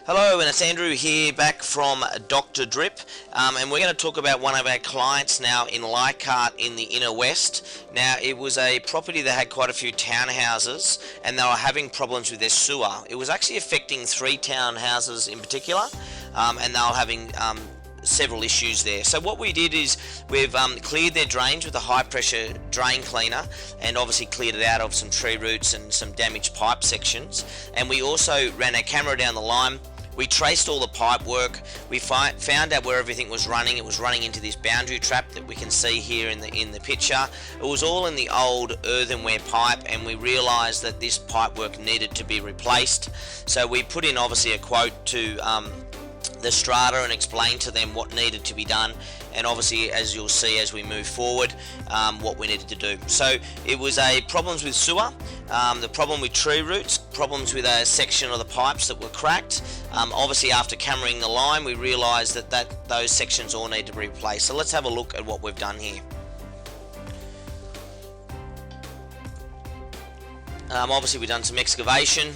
Hello, and it's Andrew here back from Dr. Drip, and we're going to talk about one of our clients now in Leichhardt in the inner west. Now, it was a property that had quite a few townhouses, and they were having problems with their sewer. It was actually affecting 3 townhouses in particular, and they were having several issues there. So what we did is we've cleared their drains with a high pressure drain cleaner, and obviously cleared it out of some tree roots and some damaged pipe sections. And we also ran a camera down the line. We traced all the pipe work. We found out where everything was running. It was running into this boundary trap that we can see here in the picture. It was all in the old earthenware pipe, and we realised that this pipe work needed to be replaced. So we put in obviously a quote to the strata and explained to them what needed to be done, and obviously, as you'll see as we move forward, what we needed to do. So it was problems with sewer, the problem with tree roots, problems with a section of the pipes that were cracked. Obviously, after cameraing the line, we realised that those sections all need to be replaced. So let's have a look at what we've done here. Obviously, we've done some excavation.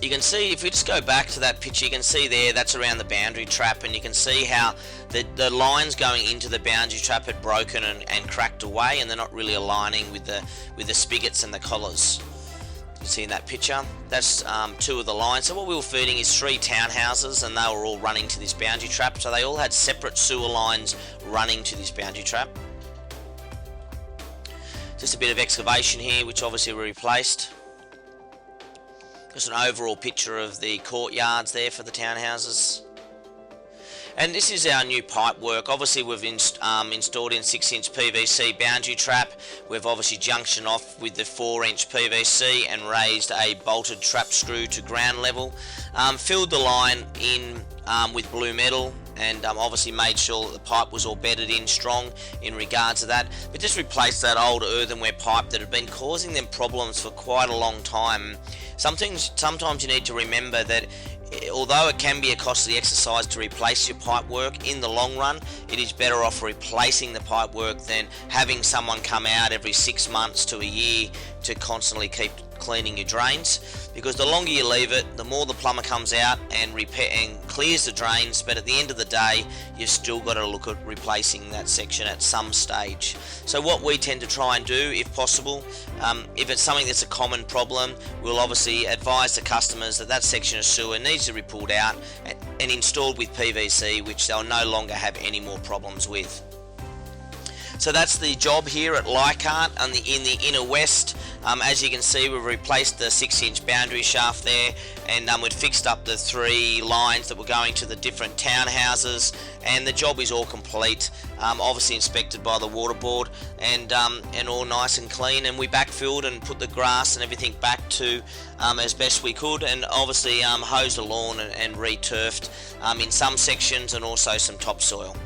You can see, if we just go back to that picture, you can see there, that's around the boundary trap, and you can see how the lines going into the boundary trap had broken and cracked away, and they're not really aligning with the spigots and the collars. You can see in that picture, that's 2 of the lines. So what we were feeding is 3 townhouses, and they were all running to this boundary trap, so they all had separate sewer lines running to this boundary trap. Just a bit of excavation here, which obviously we replaced. Just an overall picture of the courtyards there for the townhouses. And this is our new pipe work. Obviously we've installed in 6-inch PVC boundary trap. We've obviously junctioned off with the 4-inch PVC and raised a bolted trap screw to ground level. Filled the line in with blue metal, and obviously made sure that the pipe was all bedded in strong in regards to that. But just replaced that old earthenware pipe that had been causing them problems for quite a long time. Sometimes you need to remember that although it can be a costly exercise to replace your pipe work, in the long run it is better off replacing the pipe work than having someone come out every 6 months to a year to constantly keep cleaning your drains, because the longer you leave it, the more the plumber comes out and clears the drains, but at the end of the day you've still got to look at replacing that section at some stage. So what we tend to try and do, if possible, if it's something that's a common problem, we'll obviously advise the customers that section of sewer needs to be pulled out and installed with PVC, which they'll no longer have any more problems with. So that's the job here at Leichhardt in the inner west. As you can see, we've replaced the 6-inch boundary shaft there, and we've fixed up the 3 lines that were going to the different townhouses, and the job is all complete. Obviously inspected by the water board, and all nice and clean, and we backfilled and put the grass and everything back to as best we could, and obviously hosed the lawn and re-turfed in some sections, and also some topsoil.